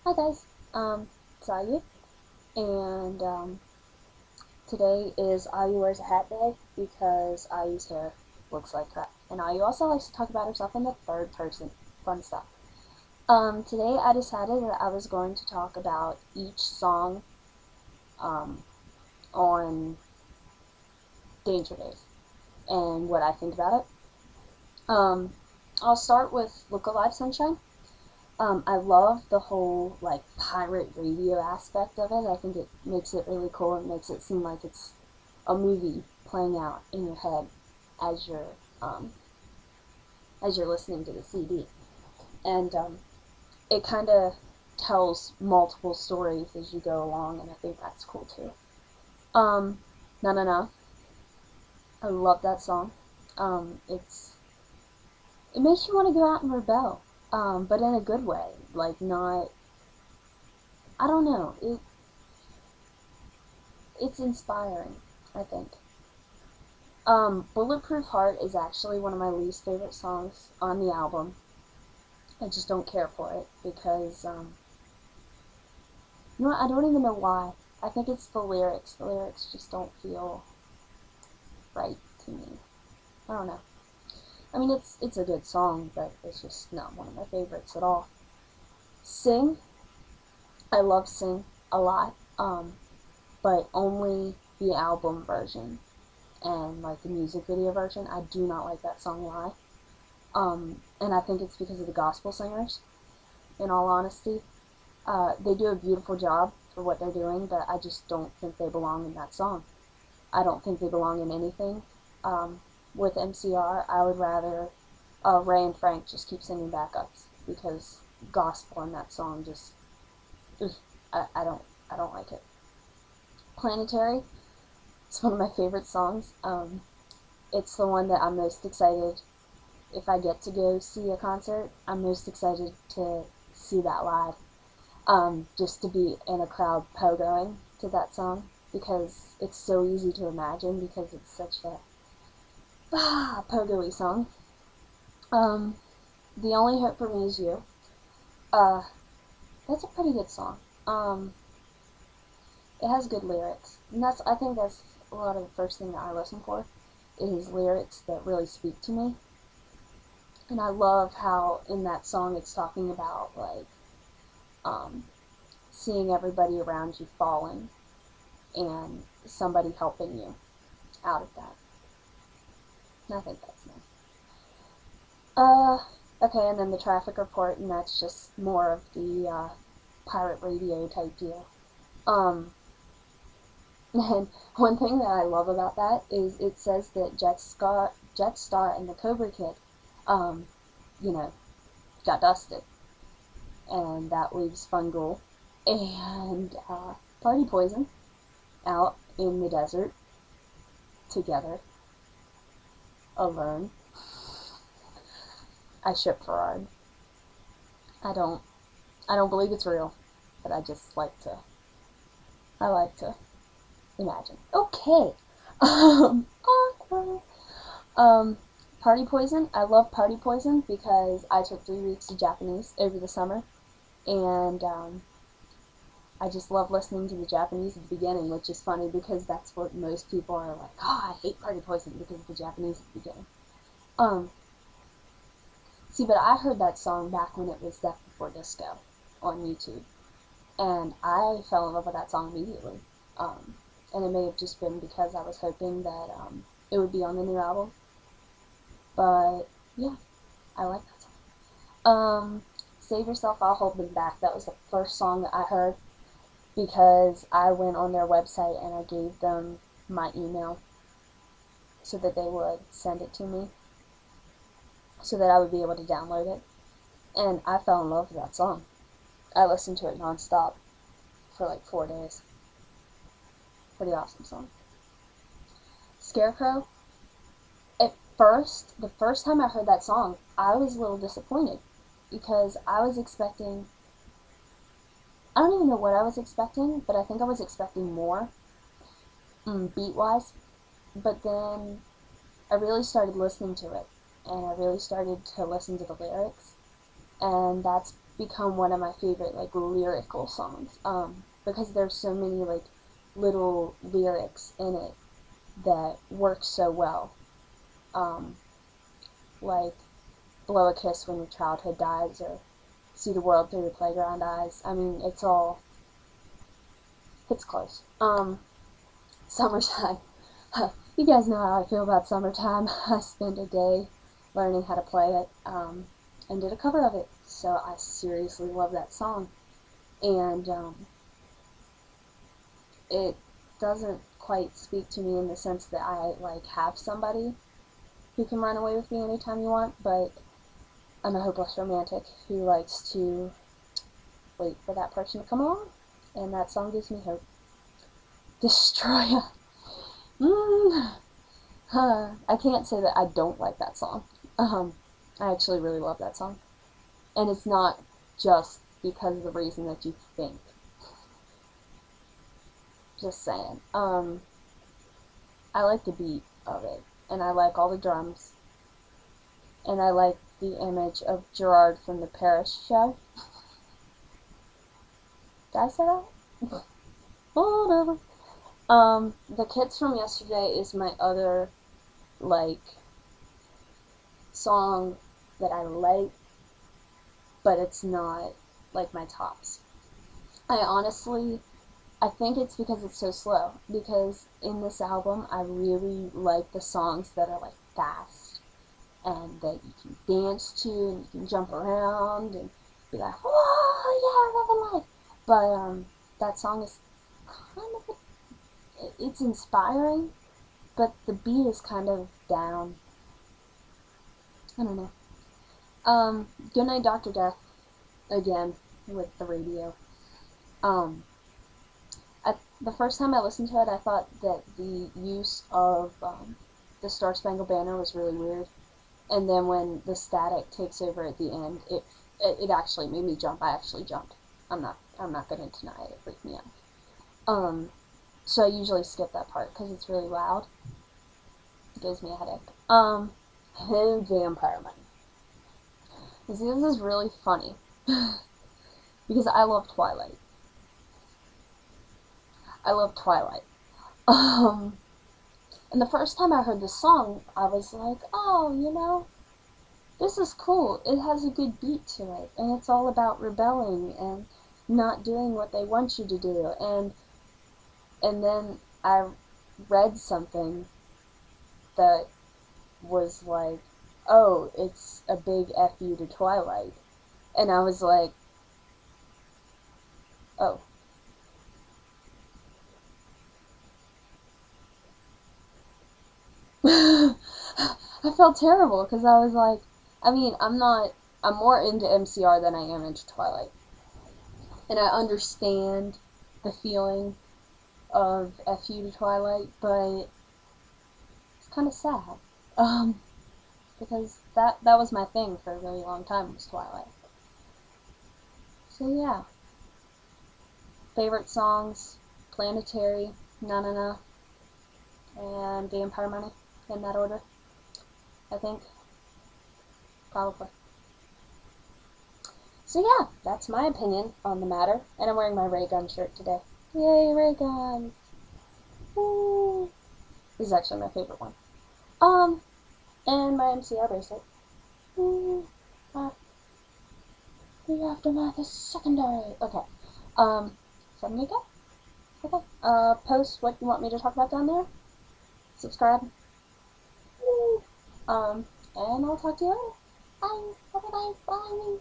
Hi guys, it's Ayu, and today is Ayu wears a hat day because Ayu's hair looks like crap. And Ayu also likes to talk about herself in the third person, fun stuff. Today I decided that I was going to talk about each song, um, on Danger Days and what I think about it. Um, I'll start with Look Alive Sunshine. I love the whole like pirate radio aspect of it. I think it makes it really cool. It makes it seem like it's a movie playing out in your head as you're um, as you're listening to the CD, and it kind of tells multiple stories as you go along, and I think that's cool too. No, no, no. I love that song. It makes you want to go out and rebel, but in a good way. Like not, I don't know. It's inspiring, I think. Bulletproof Heart is actually one of my least favorite songs on the album. I just don't care for it because, you know what, I don't even know why. I think it's the lyrics. The lyrics just don't feel right to me. I don't know. I mean, it's a good song, but it's just not one of my favorites at all. Sing, I love Sing a lot, but only the album version and like the music video version. I do not like that song live. And I think it's because of the gospel singers, in all honesty. They do a beautiful job for what they're doing, but I just don't think they belong in that song. I don't think they belong in anything. With MCR, I would rather Ray and Frank just keep singing backups because gospel in that song just, ugh, I don't like it. Planetary, it's one of my favorite songs. It's the one that I'm most excited if I get to go see a concert. I'm most excited to see that live. Just to be in a crowd pogoing to that song because it's so easy to imagine because it's such a pogoy song. Um, the Only Hope for Me Is You. Uh, that's a pretty good song. It has good lyrics, and I think that's a lot of the first thing that I listen for is lyrics that really speak to me. And I love how in that song it's talking about like um, seeing everybody around you falling and somebody helping you out of that. And I think that's nice. Uh, okay, and then the traffic report, and that's just more of the pirate radio type deal. Um, and one thing that I love about that is it says that Jetstar, and the Cobra Kid, um, you know, got dusted, and that leaves Fungal and Party Poison out in the desert together, alone. I ship Farad. I don't I don't believe it's real, but I like to imagine. Okay. Um, um, Party Poison. I love Party Poison because I took 3 weeks of Japanese over the summer, and I just love listening to the Japanese at the beginning, which is funny because that's what most people are like. Oh, I hate Party Poison because of the Japanese at the beginning. Um, See, but I heard that song back when it was Death Before Disco on YouTube, and I fell in love with that song immediately. Um, and it may have just been because I was hoping that it would be on the new album. But yeah, I like that song. Save Yourself, I'll Hold Them Back. That was the first song that I heard because I went on their website and I gave them my email so that they would send it to me so that I would be able to download it. And I fell in love with that song. I listened to it nonstop for like 4 days. Pretty awesome song. Scarecrow. At first, the first time I heard that song, I was a little disappointed because I was expecting. I don't even know what I was expecting, but I think I was expecting more, beat wise. But then I really started listening to it, and I really started to listen to the lyrics, and that's become one of my favorite, like, lyrical songs, because there's so many, like, little lyrics in it that work so well, um, like, blow a kiss when your childhood dies, or see the world through your playground eyes. I mean, it's close. Summertime. You guys know how I feel about summertime. I spent a day learning how to play it, and did a cover of it. So I seriously love that song. And it doesn't quite speak to me in the sense that I, like, have somebody who can run away with me anytime you want, but I'm a hopeless romantic who likes to wait for that person to come along, and that song gives me hope. Destroyer. I can't say that I don't like that song. I actually really love that song. And it's not just because of the reason that you think. Just saying. I like the beat of it, and I like all the drums, and I like the image of Gerard from the Paris show. Did I say that? Whatever. The Kids from Yesterday is my other, like, song that I like, but it's not, like, my tops. I think it's because it's so slow, because in this album, I really like the songs that are, like, fast, and that you can dance to, and you can jump around, and be like, whoa, yeah, living life. But, that song is kind of, it's inspiring, but the beat is kind of down. I don't know. Goodnight Dr. Death, again, with the radio. The first time I listened to it, I thought that the use of the Star Spangled Banner was really weird, and then when the static takes over at the end, it actually made me jump. I actually jumped. I'm not gonna deny it. It freaked me out. So I usually skip that part because it's really loud. It gives me a headache. And Vampire Money. You see, this is really funny because I love Twilight. I love Twilight. And the first time I heard the song, I was like, oh, this is cool. It has a good beat to it, and it's all about rebelling and not doing what they want you to do. And then I read something that was like, oh, it's a big F you to Twilight. And I was like, oh. I felt terrible because I was like, I mean, I'm more into MCR than I am into Twilight. And I understand the feeling of F you to Twilight, but it's kind of sad. Because that was my thing for a really long time, was Twilight. So yeah. Favorite songs, Planetary, Na Na Na, and Vampire Money, in that order, I think. Probably. So yeah, that's my opinion on the matter, and I'm wearing my Ray Gun shirt today. Yay, Ray Gun! Woo! This is actually my favorite one. And my MCR bracelet. Ooh, the aftermath is secondary. Okay. Send me go. Okay. Post what you want me to talk about down there. Subscribe. Woo. And I'll talk to you later. Bye. Bye. Bye. Bye.